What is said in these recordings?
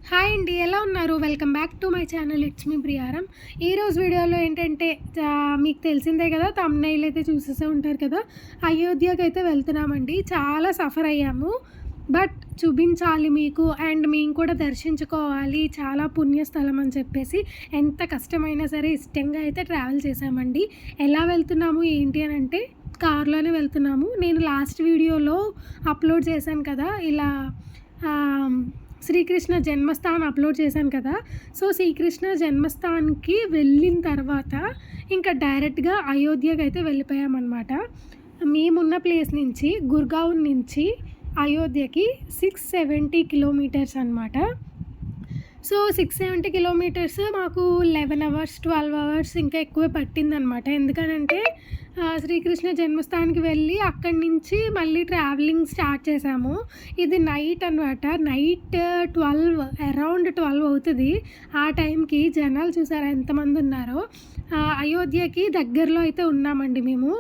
Hi అండి, ఎలా ఉన్నారు? Welcome back to my channel. It's మీ ప్రియారం. ఈరోజు వీడియోలో ఏంటంటే మీకు తెలిసిందే కదా, థంబ్‌నెయిల్ అయితే చూసేసే ఉంటారు కదా. అయోధ్యకి అయితే వెళ్తున్నామండి. చాలా సఫర్ అయ్యాము, బట్ చూపించాలి మీకు అండ్ మేము కూడా దర్శించుకోవాలి. చాలా పుణ్యస్థలం అని చెప్పేసి ఎంత కష్టమైనా సరే ఇష్టంగా అయితే ట్రావెల్ చేసామండి. ఎలా వెళ్తున్నాము ఏంటి అని అంటే కార్లోనే వెళ్తున్నాము. నేను లాస్ట్ వీడియోలో అప్లోడ్ చేశాను కదా, ఇలా శ్రీకృష్ణ జన్మస్థాన్ అప్లోడ్ చేశాను కదా. సో శ్రీకృష్ణ జన్మస్థాన్కి వెళ్ళిన తర్వాత ఇంకా డైరెక్ట్గా అయోధ్యకి అయితే వెళ్ళిపోయామన్నమాట. మేమున్న ప్లేస్ నుంచి గుర్గావ్ నుంచి అయోధ్యకి 670 కిలోమీటర్స్ అనమాట. సో 670 కిలోమీటర్స్ మాకు 11 అవర్స్ 12 అవర్స్ ఇంకా ఎక్కువే పట్టిందనమాట. ఎందుకనంటే శ్రీకృష్ణ జన్మస్థానానికి వెళ్ళి అక్కడి నుంచి మళ్ళీ ట్రావెలింగ్ స్టార్ట్ చేసాము. ఇది నైట్ అనమాట. నైట్ 12 అవుతుంది. ఆ టైంకి జనాలు చూసారా ఎంతమంది ఉన్నారో. అయోధ్యకి దగ్గరలో అయితే ఉన్నామండి మేము.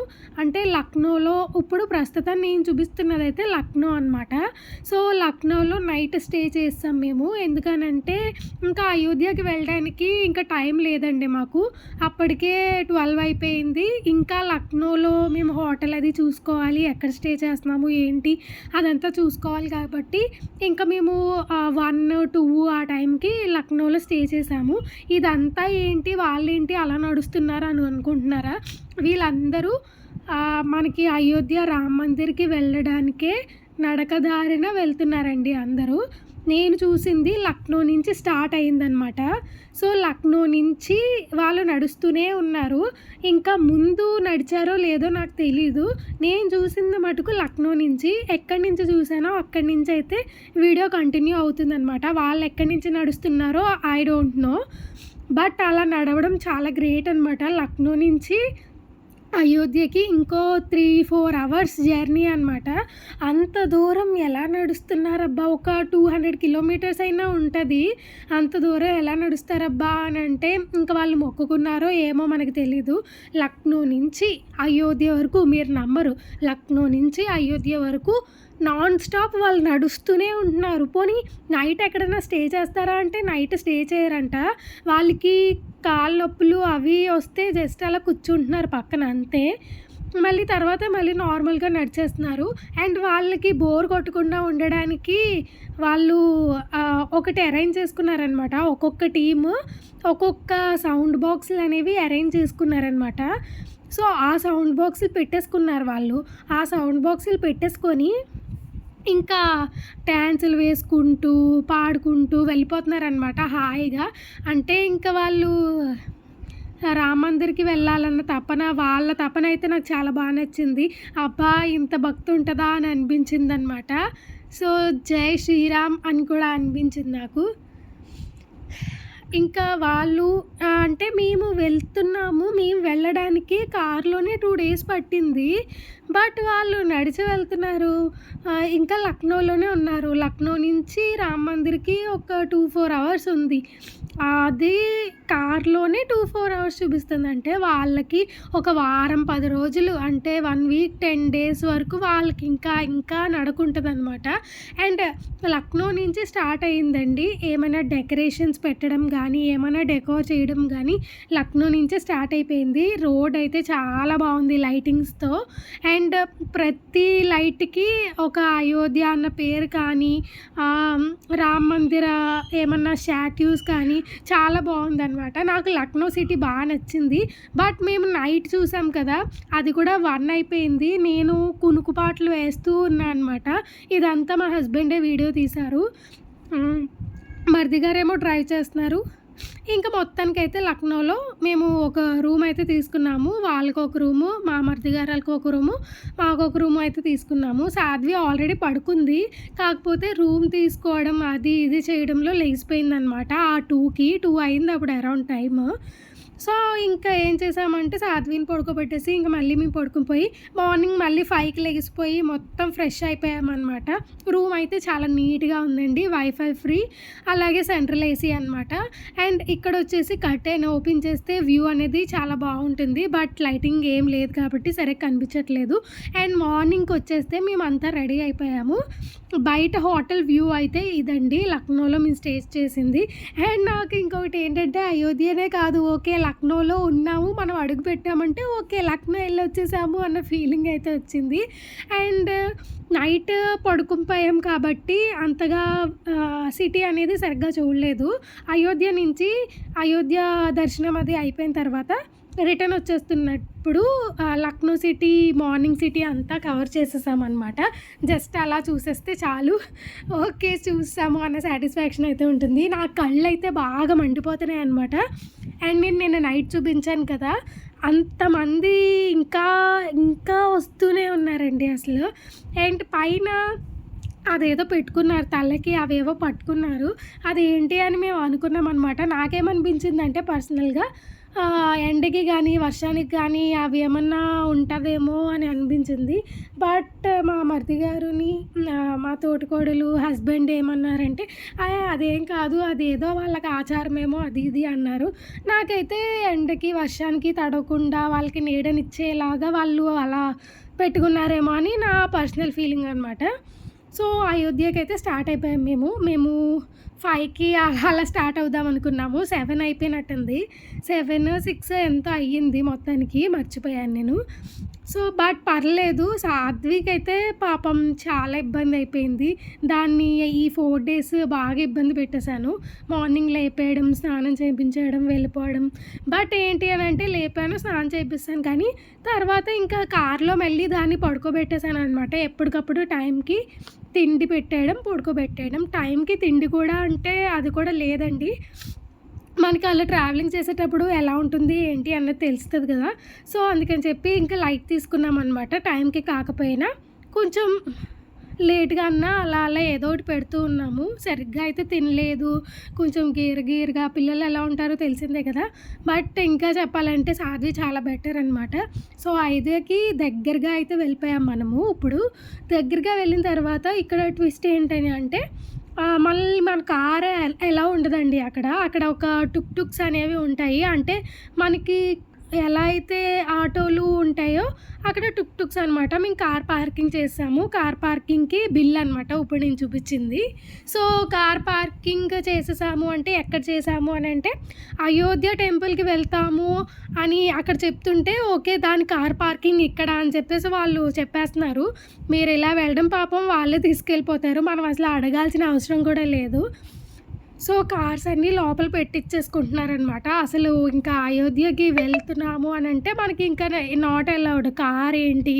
అంటే లక్నోలో ఇప్పుడు ప్రస్తుతం నేను చూపిస్తున్నది అయితే లక్నో అనమాట. సో లక్నోలో నైట్ స్టే చేస్తాం మేము. ఎందుకనంటే ఇంకా అయోధ్యకి వెళ్ళడానికి ఇంకా టైం లేదండి మాకు. అప్పటికే 12 అయిపోయింది. ఇంకా లక్నోలో మేము హోటల్ అది చూసుకోవాలి, ఎక్కడ స్టే చేస్తున్నాము ఏంటి అదంతా చూసుకోవాలి. కాబట్టి ఇంకా మేము 1-2 ఆ టైంకి లక్నోలో స్టే చేసాము. ఇదంతా ఏంటి వాళ్ళేంటి అలా నడుస్తున్నారు అని అనుకుంటున్నారా? వీళ్ళందరూ మనకి అయోధ్య రామ మందిర్కి వెళ్ళడానికే నడకదారిన వెళ్తున్నారండి అందరూ. నేను చూసింది లక్నో నుంచి స్టార్ట్ అయిందనమాట. సో లక్నో నుంచి వాళ్ళు నడుస్తూనే ఉన్నారు. ఇంకా ముందు నడిచారో లేదో నాకు తెలీదు. నేను చూసింది మటుకు లక్నో నుంచి. ఎక్కడి నుంచి చూసానో అక్కడి నుంచి అయితే వీడియో కంటిన్యూ అవుతుందన్నమాట. వాళ్ళు ఎక్కడి నుంచి నడుస్తున్నారో ఐ డోంట్ నో, బట్ అలా నడవడం చాలా గ్రేట్ అనమాట. లక్నో నుంచి అయోధ్యకి ఇంకో 3-4 అవర్స్ జర్నీ అనమాట. అంత దూరం ఎలా నడుస్తున్నారబ్బా? ఒక 200 కిలోమీటర్స్ అయినా ఉంటుంది. అంత దూరం ఎలా నడుస్తారబ్బా అని అంటే ఇంకా వాళ్ళు మొక్కుకున్నారో ఏమో మనకు తెలీదు. లక్నో నుంచి అయోధ్య వరకు మీరు నమ్మరు, లక్నో నుంచి అయోధ్య వరకు నాన్ స్టాప్ వాళ్ళు నడుస్తూనే ఉంటున్నారు. పోనీ నైట్ ఎక్కడైనా స్టే చేస్తారా అంటే నైట్ స్టే చేయరంట. వాళ్ళకి కాళ్ళ నొప్పులు అవి వస్తే జస్ట్ అలా కూర్చుంటున్నారు పక్కన అంతే. మళ్ళీ తర్వాత మళ్ళీ నార్మల్గా నడిచేస్తున్నారు. అండ్ వాళ్ళకి బోర్ కొట్టకుండా ఉండడానికి వాళ్ళు ఒకటి అరేంజ్ చేసుకున్నారనమాట. ఒక్కొక్క టీము ఒక్కొక్క సౌండ్ బాక్సులు అనేవి అరేంజ్ చేసుకున్నారనమాట. సో ఆ సౌండ్ బాక్సులు పెట్టేసుకున్నారు వాళ్ళు. ఆ సౌండ్ బాక్సులు పెట్టేసుకొని ఇంకా డ్యాన్సులు వేసుకుంటూ పాడుకుంటూ వెళ్ళిపోతున్నారనమాట హాయిగా. అంటే ఇంకా వాళ్ళు రామ మందిర్కి వెళ్ళాలన్న తపన, వాళ్ళ తపన అయితే నాకు చాలా బాగా నచ్చింది. అబ్బా ఇంత భక్తి ఉంటుందా అని అనిపించింది అనమాట. సో జై శ్రీరామ్ అని కూడా అనిపించింది నాకు. ఇంకా వాళ్ళు అంటే మేము వెళ్ళడానికి కార్లోనే 2 డేస్ పట్టింది. బట్ వాళ్ళు నడిచి వెళ్తున్నారు. ఇంకా లక్నోలోనే ఉన్నారు. లక్నో నుంచి రామ మందిర్కి ఒక 2-4 అవర్స్ ఉంది. అది కార్లోనే 2-4 అవర్స్ చూపిస్తుంది. అంటే వాళ్ళకి ఒక వారం 10 రోజులు అంటే 1 వీక్ 10 డేస్ వరకు వాళ్ళకి ఇంకా నడుకుంటుంది అనమాట. అండ్ లక్నో నుంచి స్టార్ట్ అయ్యిందండి. ఏమైనా డెకరేషన్స్ పెట్టడం కానీ ఏమైనా డెకోర్ చేయడం కానీ లక్నో నుంచే స్టార్ట్ అయిపోయింది. రోడ్ అయితే చాలా బాగుంది లైటింగ్స్తో. అండ్ ప్రతి లైట్కి ఒక అయోధ్య అన్న పేరు కానీ రామ మందిర ఏమన్నా స్టాట్యూస్ కానీ చాలా బాగుందన్నమాట. నాకు లక్నో సిటీ బాగా నచ్చింది. బట్ మేము నైట్ చూసాం కదా, అది కూడా 1 అయిపోయింది. నేను కునుకుపాట్లు వేస్తూ ఉన్నా అనమాట. ఇదంతా మా హస్బెండే వీడియో తీశారు. మరిది గారేమో డ్రైవ్ చేస్తున్నారు. ఇంకా మొత్తానికైతే లక్నోలో మేము ఒక రూమ్ అయితే తీసుకున్నాము. వాళ్ళకి ఒక రూము, మా మరిది గారికి ఒక రూము, మాకు ఒక రూము అయితే తీసుకున్నాము. సాధ్వి ఆల్రెడీ పడుకుంది. కాకపోతే రూమ్ తీసుకోవడం అది ఇది చేయడంలో లేచిపోయిందనమాట. ఆ 2 అయింది అప్పుడు అరౌండ్ టైమ్. సో, ఇంకా ఏం చేసామంటే సాధ్విని పడుకోబెట్టేసి ఇంక మళ్ళీ మేము పడుకొని పోయి మార్నింగ్ మళ్ళీ 5కి లెగిసిపోయి మొత్తం ఫ్రెష్ అయిపోయామనమాట. రూమ్ అయితే చాలా నీట్‌గా ఉందండి. వైఫై ఫ్రీ అలాగే సెంట్రల్ ఏసీ అనమాట. అండ్ ఇక్కడొచ్చేసి కర్టెన్ ఓపెన్ చేస్తే వ్యూ అనేది చాలా బావుంటుంది. బట్ లైటింగ్ ఏం లేదు కాబట్టి సరిగ్గా కనిపించట్లేదు. అండ్ మార్నింగ్‌కొచ్చేస్తే మేమంతా రెడీ అయిపోయాము. బయట హోటల్ వ్యూ అయితే ఇదండి. లక్నోలో మేము స్టే చేసింది. అండ్ నాకు ఇంకొకటి ఏంటంటే అయోధ్యనే కాదు, ఓకే లక్నోలో ఉన్నాము, మనం అడుగు పెట్టామంటే ఓకే లక్నో ఎళ్ళొచ్చేసాము అన్న ఫీలింగ్ అయితే వచ్చింది. అండ్ నైట్ పడుకుండిపోయాం కాబట్టి అంతగా సిటీ అనేది సరిగ్గా చూడలేదు. అయోధ్య నుంచి అయోధ్య దర్శనం అది అయిపోయిన తర్వాత రిటర్న్ వచ్చేస్తున్నప్పుడు లక్నో సిటీ, మార్నింగ్ సిటీ అంతా కవర్ చేసేసామనమాట. జస్ట్ అలా చూసేస్తే చాలు, ఓకే చూసాము అన్న సాటిస్ఫాక్షన్ అయితే ఉంటుంది. నా కళ్ళైతే బాగా మండిపోతున్నాయి అనమాట. అండ్ నేను నిన్న నైట్ చూపించాను కదా, అంతమంది ఇంకా ఇంకా వస్తూనే ఉన్నారండి అసలు. అండ్ పైన అదేదో పెట్టుకున్నారు తలకి, అవేవో పట్టుకున్నారు. అదేంటి అని మేము అనుకున్నాం అనమాట. నాకేమనిపించిందంటే పర్సనల్‌గా ఎండకి గానీ, వర్షానికి గానీ అవి ఏమన్నా ఉంటదేమో అని అనిపించింది. బట్ మా మరిది గారుని మా తోటికోడలు హస్బెండ్ ఏమన్నారంటే, అదేం కాదు, అదేదో వాళ్ళకి ఆచారమేమో అది ఇది అన్నారు. నాకైతే ఎండకి, వర్షానికి తడవకుండా వాళ్ళకి నీడనిచ్చేలాగా వాళ్ళు అలా పెట్టుకున్నారేమో అని నా పర్సనల్ ఫీలింగ్ అనమాట. సో, అయోధ్యకైతే స్టార్ట్ అయిపోయాం మేము 5కి అలా స్టార్ట్ అవుదాం అనుకున్నాము. 7 అయిపోయినట్టుంది. 7, 6 ఎంతో అయ్యింది మొత్తానికి, మర్చిపోయాను నేను. సో, బట్ పర్లేదు. సాత్వికైతే పాపం చాలా ఇబ్బంది అయిపోయింది. దాన్ని ఈ 4 డేస్ బాగా ఇబ్బంది పెట్టేశాను. మార్నింగ్ లేపేయడం, స్నానం చేయించడం, వెళ్ళిపోవడం. బట్ ఏంటి అని అంటే లేపాను, స్నానం చేపిస్తాను, కానీ తర్వాత ఇంకా కార్‌లో మళ్ళీ దాన్ని పడుకోబెట్టేసాను అనమాట. ఎప్పటికప్పుడు టైంకి తిండి పెట్టేయడం, పడుకోబెట్టేయడం. టైంకి తిండి కూడా అంటే అది కూడా లేదండి. మనకి అలా ట్రావెలింగ్ చేసేటప్పుడు ఎలా ఉంటుంది ఏంటి అన్నది తెలుస్తది కదా. సో, అందుకని చెప్పి ఇంకా లైట్ తీసుకున్నామనమాట. టైంకి కాకపోయినా కొంచెం లేట్‌గా అన్నా అలా అలా ఏదో ఒకటి పెడుతూ ఉన్నాము. సరిగ్గా అయితే తినలేదు. కొంచెం గీరగా పిల్లలు ఎలా ఉంటారో తెలిసిందే కదా. బట్ ఇంకా చెప్పాలంటే సాధ్వి చాలా బెటర్ అనమాట. సో, 5కి దగ్గరగా అయితే వెళ్ళిపోయాం మనము. ఇప్పుడు దగ్గరగా వెళ్ళిన తర్వాత ఇక్కడ ట్విస్ట్ ఏంటని అంటే మళ్ళీ మన కారు ఎలా ఉండదండి అక్కడ. అక్కడ ఒక టుక్స్ అనేవి ఉంటాయి. అంటే మనకి ఎలా అయితే ఆటోలు ఉంటాయో అక్కడ టుక్స్ అనమాట. మేము కార్ పార్కింగ్ చేసాము. కార్ పార్కింగ్‌కి బిల్ అనమాట ఇప్పుడు నేను చూపించింది. సో, కార్ పార్కింగ్ చేసేసాము అంటే ఎక్కడ చేసాము అని అంటే అయోధ్య టెంపుల్‌కి వెళ్తాము అని అక్కడ చెప్తుంటే ఓకే దాని కార్ పార్కింగ్ ఇక్కడ అని చెప్పేసి వాళ్ళు చెప్పేస్తున్నారు. మీరు ఇలా వెళ్ళడం పాపం వాళ్ళే తీసుకెళ్ళిపోతారు. మనం అసలు అడగాల్సిన అవసరం కూడా లేదు. సో, కార్స్ అన్నీ లోపల పెట్టిచ్చేసుకుంటున్నారనమాట. అసలు ఇంకా అయోధ్యకి వెళ్తున్నాము అనంటే మనకి ఇంకా నాట్ అలౌడ్. కార్ ఏంటి,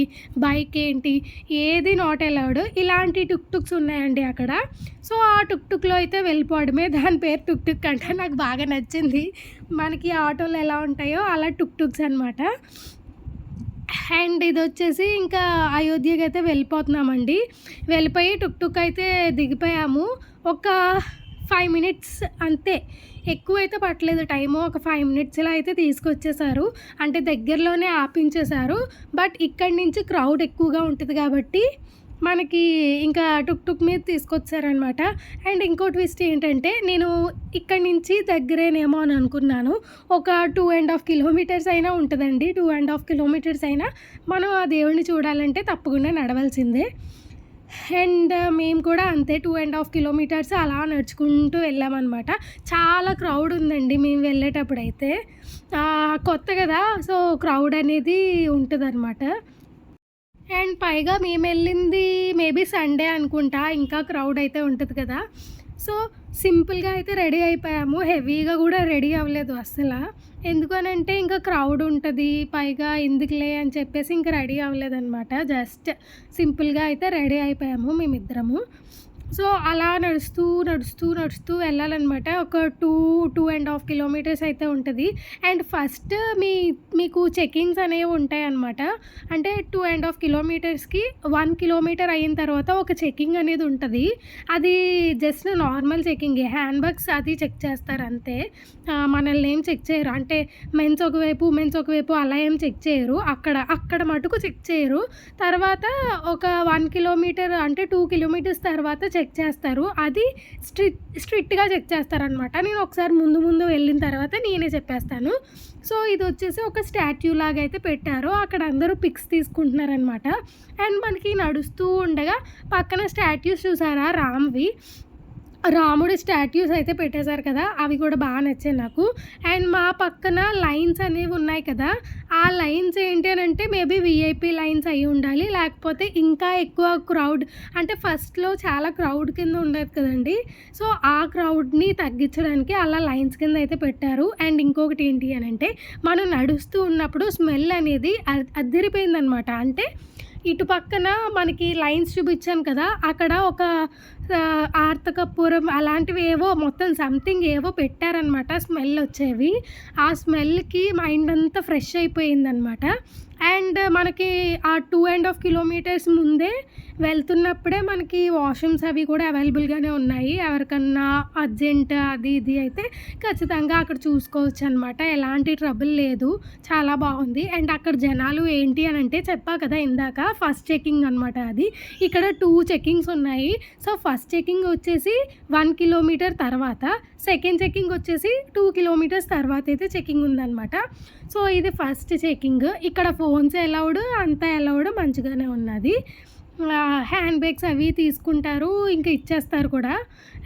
బైక్ ఏంటి, ఏది నాట్ అలౌడ్. ఇలాంటి టుక్స్ ఉన్నాయండి అక్కడ. సో, ఆ టుక్‌లో అయితే వెళ్ళిపోవడమే. దాని పేరు టుక్ అంటే నాకు బాగా నచ్చింది. మనకి ఆటోలు ఎలా ఉంటాయో అలా టుక్స్ అనమాట. అండ్ ఇదొచ్చేసి ఇంకా అయోధ్యకైతే వెళ్ళిపోతున్నామండి. వెళ్ళిపోయి టుక్ అయితే దిగిపోయాము. ఒక 5 మినిట్స్ అంతే. ఎక్కువైతే పట్టలేదు టైము. ఒక 5 మినిట్స్‌లో అయితే తీసుకొచ్చేసారు. అంటే దగ్గరలోనే ఆపించేశారు. బట్ ఇక్కడి నుంచి క్రౌడ్ ఎక్కువగా ఉంటది కాబట్టి మనకి ఇంకా టుక్ మీద తీసుకొచ్చారనమాట. అండ్ ఇంకో ట్విస్ట్ ఏంటంటే నేను ఇక్కడి నుంచి దగ్గరేనేమో అని అనుకున్నాను. ఒక 2½ కిలోమీటర్స్ అయినా ఉంటదండి. 2½ కిలోమీటర్స్ అయినా మనం ఆ దేవుడిని చూడాలంటే తప్పకుండా నడవాల్సిందే. అండ్ మేము కూడా అంతే 2½ కిలోమీటర్స్ అలా నడుచుకుంటూ వెళ్ళామనమాట. చాలా క్రౌడ్ ఉందండి మేము వెళ్ళేటప్పుడైతే. కొత్త కదా, సో క్రౌడ్ అనేది ఉంటదనమాట. అండ్ పైగా మేమెళ్ళింది మేబీ సండే అనుకుంటా. ఇంకా క్రౌడ్ అయితే ఉంటది కదా. సో, సింపుల్‌గా అయితే రెడీ అయిపోయాము. హెవీగా కూడా రెడీ అవ్వలేదు అస్సల. ఎందుకనంటే ఇంకా క్రౌడ్ ఉంటది. పైగా ఎందుకులే అని చెప్పేసి ఇంకా రెడీ అవ్వలేదనమాట. జస్ట్ సింపుల్‌గా అయితే రెడీ అయిపోయాము మేమిద్దరము. సో, అలా నడుస్తూ, నడుస్తూ, నడుస్తూ వెళ్ళాలనమాట. ఒక 2.5 కిలోమీటర్స్ అయితే ఉంటది. అండ్ ఫస్ట్ మీకు చెకింగ్స్ అనేవి ఉంటాయనమాట. అంటే 2.5 కిలోమీటర్స్‌కి 1 కిలోమీటర్ అయిన తర్వాత ఒక చెకింగ్ అనేది ఉంటది. అది జస్ట్ నార్మల్ చెకింగే. హ్యాండ్ బ్యాగ్స్ అది చెక్ చేస్తారంతే. మనల్ని ఏం చెక్ చేయరు. అంటే మెన్స్ ఒకవైపు, ఉమెన్స్ ఒకవైపు అలా ఏం చెక్ చేయరు. అక్కడ మటుకు చెక్ చేయరు. తర్వాత ఒక 1 కిలోమీటర్ అంటే 2 కిలోమీటర్స్ తర్వాత చెక్ చేస్తారు. అది స్ట్రిక్ట్‌గా చెక్ చేస్తారనమాట. నేను ఒకసారి ముందు వెళ్ళిన తర్వాత నేనే చెప్పేస్తాను. సో, ఇదొచ్చేసి ఒక స్టాట్యూ లాగా అయితే పెట్టారు. అక్కడ అందరూ పిక్స్ తీసుకుంటున్నారనమాట. అండ్ మనకి నడుస్తూ ఉండగా పక్కన స్టాట్యూస్ చూసారా రామ్‌వి. రాముడి స్టాట్యూస్ అయితే పెట్టేశారు కదా! అవి కూడా బా నచ్చాయి నాకు. అండ్ మా పక్కన లైన్స్ అనేవి ఉన్నాయి కదా! ఆ లైన్స్ ఏంటి అనంటే మేబీ వీఐపీ లైన్స్ అయ్యుండాలి. లేకపోతే ఇంకా ఎక్కువ క్రౌడ్ అంటే ఫస్ట్‌లో చాలా క్రౌడ్ కింద ఉండేది కదండీ! సో, ఆ క్రౌడ్‌ని తగ్గించడానికి అలా లైన్స్ కింద అయితే పెట్టారు. అండ్ ఇంకొకటి ఏంటి అనంటే మనం నడుస్తూ ఉన్నప్పుడు స్మెల్ అనేది అద్దిరిపోయిందనమాట. అంటే ఇటు పక్కన మనకి లైన్స్ చూపించాను కదా! అక్కడ ఒక ఆర్తకర్పూరం అలాంటివి ఏవో మొత్తం సంథింగ్ ఏవో పెట్టారనమాట స్మెల్ వచ్చేవి. ఆ స్మెల్‌కి మైండ్ అంతా ఫ్రెష్ అయిపోయిందనమాట. అండ్ మనకి ఆ 2.5 కిలోమీటర్స్ ముందే వెళ్తున్నప్పుడే మనకి వాష్‌రూమ్స్ అవి కూడా అవైలబుల్‌గానే ఉన్నాయి. ఎవరికన్నా అర్జెంట్ అది ఇది అయితే ఖచ్చితంగా అక్కడ చూసుకోవచ్చనమాట. ఎలాంటి ట్రబుల్ లేదు. చాలా బాగుంది. అండ్ అక్కడ జనాలు ఏంటి అనంటే చెప్పా కదా ఇందాక ఫస్ట్ చెకింగ్ అనమాట అది. ఇక్కడ 2 చెకింగ్స్ ఉన్నాయి. సో, ఫస్ట్ చెకింగ్ వచ్చేసి 1 కిలోమీటర్ తర్వాత, సెకండ్ చెకింగ్ వచ్చేసి 2 కిలోమీటర్స్ తర్వాత అయితే చెకింగ్ ఉందనమాట. సో, ఇది ఫస్ట్ చెకింగ్. ఇక్కడ ఫోన్స్ అలౌడ్ అంతా అలౌడ్ మంచిగానే ఉన్నది. హ్యాండ్ బ్యాగ్స్ అవి తీసుకుంటారు. ఇంకా ఇచ్చేస్తారు కూడా.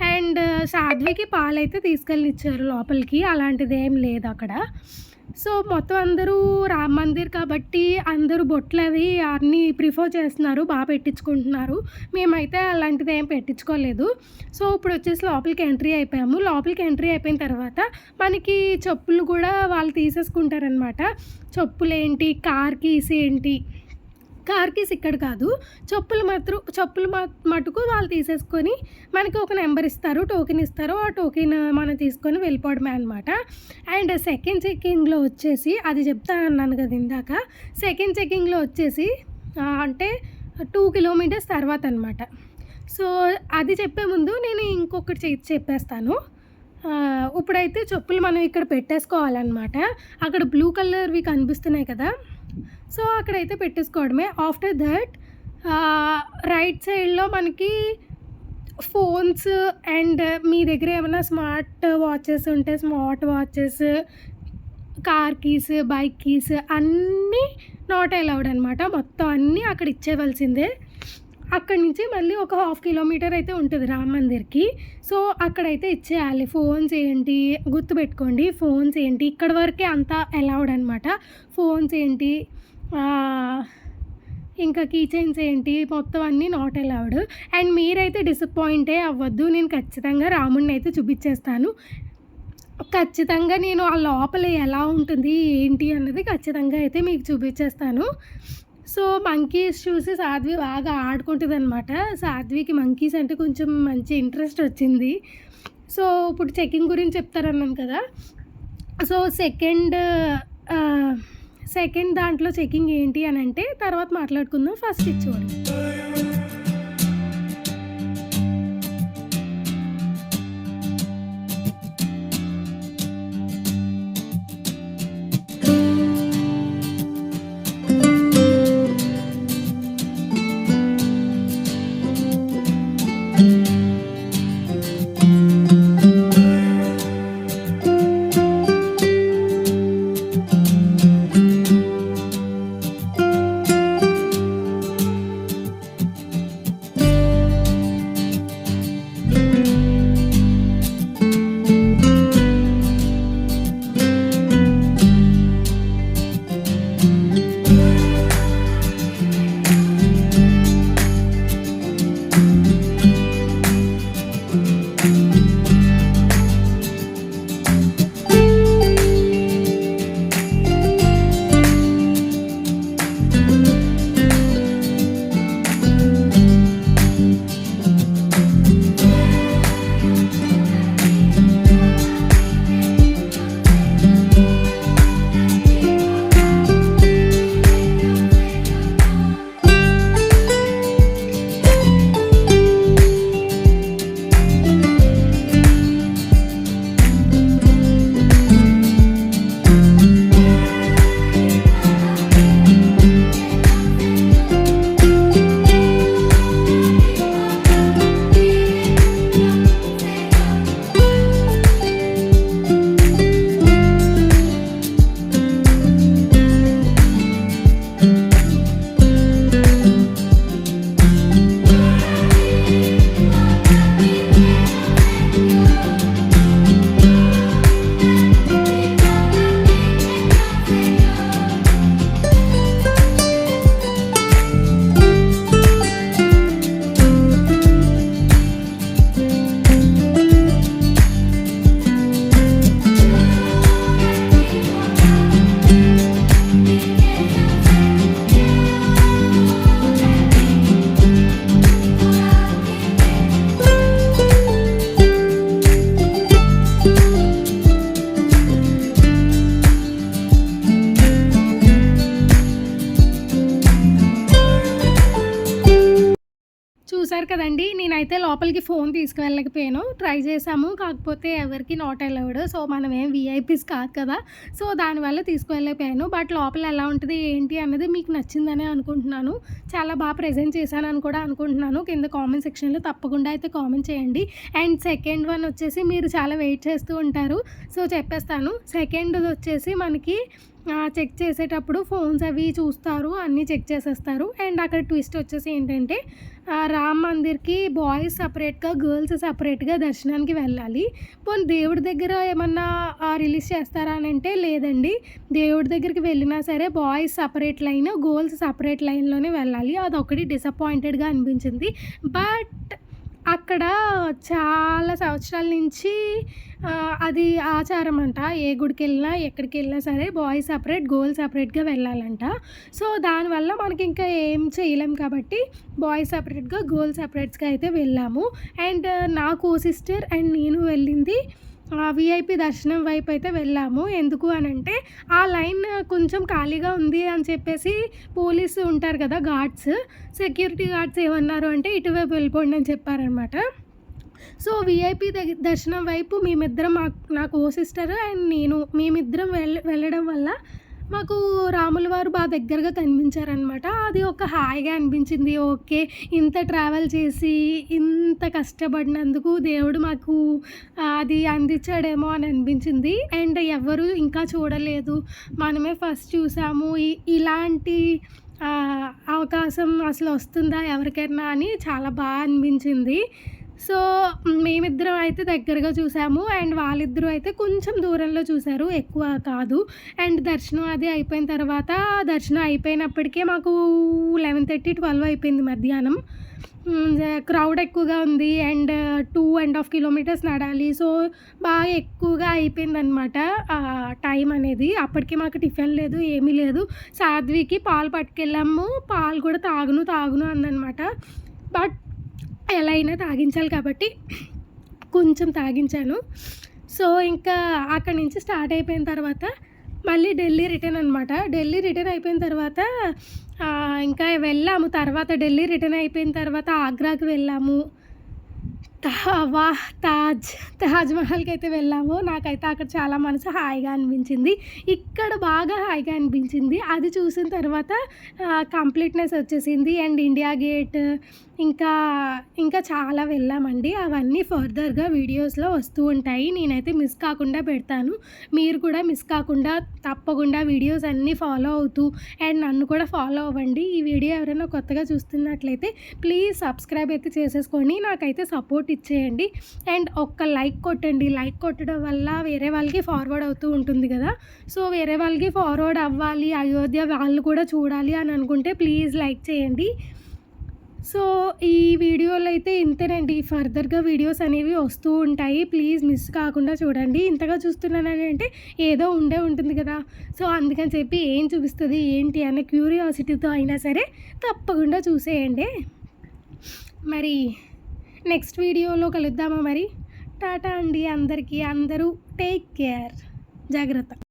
అండ్ సాధ్వికి పాలైతే తీసుకెళ్ళినిచ్చారు లోపలికి. అలాంటిదేం లేదక్కడ. సో, మొత్తం అందరూ రామ్ మందిర్ కాబట్టి అందరూ బొట్లవి అన్నీ ప్రిఫర్ చేస్తున్నారు. పెట్టించుకుంటున్నారు. మేమైతే అలాంటిదేం పెట్టించుకోలేదు. సో, ఇప్పుడొచ్చేసి లోపలికి ఎంట్రీ అయిపోయాము. లోపలికి ఎంట్రీ అయిపోయిన తర్వాత మనకి చెప్పులు కూడా వాళ్ళు తీసేసుకుంటారనమాట. చెప్పులేంటి, కార్ కీస్ ఏంటి, కార్ కీస్ ఇక్కడ కాదు. చెప్పులు మటుకు వాళ్ళు తీసేసుకొని మనకి ఒక నెంబర్ ఇస్తారు. టోకెన్ ఇస్తారు. ఆ టోకెన్ మనం తీసుకొని వెళ్ళిపోవడమే అనమాట. అండ్ సెకండ్ చెకింగ్‌లో వచ్చేసి అది చెప్తానన్నాను కదా ఇందాక. సెకండ్ చెకింగ్‌లో వచ్చేసి అంటే 2 కిలోమీటర్స్ తర్వాత అనమాట. సో, అది చెప్పే ముందు నేను ఇంకొకటి చెప్పేస్తాను. ఇప్పుడైతే చెప్పులు మనం ఇక్కడ పెట్టేసుకోవాలనమాట. అక్కడ బ్లూ కలర్‌వి కనిపిస్తున్నాయి కదా! సో, అక్కడైతే పెట్టేసుకోవడమే. ఆఫ్టర్ థట్ రైట్ సైడ్‌లో మనకి ఫోన్స్ అండ్ మీ దగ్గర ఏమన్నా స్మార్ట్ వాచెస్ ఉంటే smart watches, car keys, bike keys అన్నీ నాట్ అలౌడ్ అనమాట. మొత్తం అన్నీ అక్కడ ఇచ్చేయవలసిందే. అక్కడి నుంచి మళ్ళీ ఒక 1/2 కిలోమీటర్ అయితే ఉంటుంది రామ్ మందిర్‌కి. సో, అక్కడైతే ఇచ్చేయాలి. ఫోన్స్ ఏంటి గుర్తుపెట్టుకోండి. ఫోన్స్ ఏంటి ఇక్కడి వరకే అంతా అలౌడ్ అనమాట. ఫోన్స్ ఏంటి ఇంకా కీ చైన్స్ ఏంటి మొత్తం అన్నీ నాట్ అలౌడ్. అండ్ మీరైతే డిసప్పాయింటే అవ్వద్దు. నేను ఖచ్చితంగా రాముడిని అయితే చూపించేస్తాను. ఖచ్చితంగా నేను ఆ లోపల ఎలా ఉంటుంది ఏంటి అన్నది ఖచ్చితంగా అయితే మీకు చూపించేస్తాను. సో, మంకీస్ చూసి సాధ్వి బాగా ఆడుకుంటుందనమాట. సాధ్వికి మంకీస్ అంటే కొంచెం మంచి ఇంట్రెస్ట్ వచ్చింది. సో, ఇప్పుడు చెకింగ్ గురించి చెప్తారన్నాను కదా! సో, సెకండ్ దాంట్లో చెకింగ్ ఏంటి అనంటే తర్వాత మాట్లాడుకుందాం. ఫస్ట్ ఇది చూడండి. చూసారు కదండీ! నేనైతే లోపలికి ఫోన్ తీసుకువెళ్ళకపోయాను. ట్రై చేశాము. కాకపోతే ఎవరికీ నాట్ అలౌడ్. సో, మనమేం వీఐపీస్ కాదు కదా! సో, దానివల్ల తీసుకువెళ్ళకపోయాను. బట్ లోపల ఎలా ఉంటది, ఏంటి అన్నది మీకు నచ్చిందనే అనుకుంటున్నాను. చాలా ప్రెజెంట్ చేశానని కూడా అనుకుంటున్నాను. కింద కామెంట్ సెక్షన్‌లో తప్పకుండా అయితే కామెంట్ చేయండి. అండ్ సెకండ్ వన్ వచ్చేసి మీరు చాలా వెయిట్ చేస్తూ ఉంటారు. సో, చెప్పేస్తాను. సెకండ్‌ది వచ్చేసి మనకి చెక్ చేసేటప్పుడు ఫోన్స్ అవి చూస్తారు. అన్నీ చెక్ చేసేస్తారు. అండ్ అక్కడ ట్విస్ట్ వచ్చేసి ఏంటంటే రామ్ మందిర్‌కి బాయ్స్ సెపరేట్‌గా, గర్ల్స్ సెపరేట్‌గా దర్శనానికి వెళ్ళాలి. పోనీ దేవుడి దగ్గర ఏమన్నా రిలీజ్ చేస్తారా అనంటే లేదండి. దేవుడి దగ్గరికి వెళ్ళినా సరే boys separate line, girls separate లైన్‌లోనే వెళ్ళాలి. అదొకటి డిసప్పాయింటెడ్‌గా అనిపించింది. బట్ అక్కడ చాలా సంవత్సరాల నుంచి అది ఆచారం అంట. ఏ గుడికెళ్ళినా, ఎక్కడికెళ్ళినా సరే బాయ్స్ సెపరేట్, గర్ల్స్ సెపరేట్‌గా వెళ్ళాలంట. సో, దానివల్ల మనకింకా ఏం చేయలేం కాబట్టి బాయ్స్ సెపరేట్‌గా, గర్ల్స్ సెపరేట్స్‌గా అయితే వెళ్ళాము. అండ్ నా కో సిస్టర్ అండ్ నేను వెళ్ళింది వీఐపీ దర్శనం వైపు అయితే వెళ్ళాము. ఎందుకు అనంటే ఆ లైన్ కొంచెం ఖాళీగా ఉంది అని చెప్పేసి పోలీసు ఉంటారు కదా గార్డ్స్, సెక్యూరిటీ గార్డ్స్ ఏమన్నారు అంటే ఇటువైపు వెళ్ళిపోండి అని చెప్పారనమాట. సో, వీఐపీ దర్శనం వైపు మేమిద్దరం నా కో సిస్టర్ అండ్ నేను మేమిద్దరం వెళ్ళడం వల్ల మాకు రాముల వారు దగ్గరగా కనిపించారనమాట. అది ఒక హాయిగా అనిపించింది. ఓకే. ఇంత ట్రావెల్ చేసి, ఇంత కష్టపడినందుకు దేవుడు మాకు అది అందించాడేమో అని అనిపించింది. అండ్ ఎవ్వరు ఇంకా చూడలేదు. మనమే ఫస్ట్ చూసాము. ఇలాంటి అవకాశం అసలు వస్తుందా ఎవరికైనా అని చాలా అనిపించింది. సో, మేమిద్దరం అయితే దగ్గరగా చూసాము. అండ్ వాళ్ళిద్దరూ అయితే కొంచెం దూరంలో చూసారు. ఎక్కువ కాదు. అండ్ దర్శనం అది అయిపోయిన తర్వాత దర్శనం అయిపోయినప్పటికే మాకు 11:30, 12 అయిపోయింది మధ్యాహ్నం. క్రౌడ్ ఎక్కువగా ఉంది. And 2.5 kilometres నడాలి. సో, బాగా ఎక్కువగా అయిపోయిందనమాట టైం అనేది. అప్పటికి మాకు టిఫిన్ లేదు, ఏమీ లేదు. సాధ్వికి పాలు పట్టుకెళ్ళాము. పాలు కూడా తాగును అందనమాట. బట్ ఎలా అయినా తాగించాలి కాబట్టి కొంచెం తాగించాను. సో, ఇంకా అక్కడి నుంచి స్టార్ట్ అయిపోయిన తర్వాత మళ్ళీ ఢిల్లీ రిటర్న్ అనమాట. ఢిల్లీ రిటర్న్ అయిపోయిన తర్వాత ఇంకా వెళ్ళాము. తర్వాత ఢిల్లీ రిటర్న్ అయిపోయిన తర్వాత ఆగ్రాకి వెళ్ళాము. తాజ్ మహల్‌కి అయితే వెళ్ళాము. నాకైతే అక్కడ చాలా మనసు హాయిగా అనిపించింది. ఇక్కడ బాగా హాయిగా అనిపించింది. అది చూసిన తర్వాత కంప్లీట్‌నెస్ వచ్చేసింది. అండ్ ఇండియా గేట్ ఇంకా చాలా వెళ్ళామండి. అవన్నీ ఫర్దర్‌గా వీడియోస్‌లో వస్తూ ఉంటాయి. నేనైతే మిస్ కాకుండా పెడతాను. మీరు కూడా మిస్ కాకుండా తప్పకుండా వీడియోస్ అన్నీ ఫాలో అవుతూ అండ్ నన్ను కూడా ఫాలో అవ్వండి. ఈ వీడియో ఎవరైనా కొత్తగా చూస్తున్నట్లయితే ప్లీజ్ సబ్స్క్రైబ్ అయితే చేసేసుకోండి. నాకైతే సపోర్ట్ ఇచ్చేయండి. అండ్ ఒక్క లైక్ కొట్టండి. లైక్ కొట్టడం వల్ల వేరే వాళ్ళకి ఫార్వర్డ్ అవుతూ ఉంటుంది కదా! సో, వేరే వాళ్ళకి ఫార్వర్డ్ అవ్వాలి, అయోధ్య వాళ్ళు కూడా చూడాలి అని అనుకుంటే ప్లీజ్ లైక్ చేయండి. సో, ఈ వీడియోలో అయితే ఇంతేనండి. ఫర్దర్‌గా వీడియోస్ అనేవి వస్తూ ఉంటాయి. ప్లీజ్ మిస్ కాకుండా చూడండి. ఇంతగా చూస్తున్నానని అంటే ఏదో ఉంటుంది కదా! సో, అందుకని చెప్పి ఏం చూపిస్తది, ఏంటి అనే క్యూరియాసిటీతో అయినా సరే తప్పకుండా చూసేయండి. మరి నెక్స్ట్ వీడియోలో కలుద్దామా మరి? టాటా అండి అందరికీ. అందరూ టేక్ కేర్. జాగ్రత్త.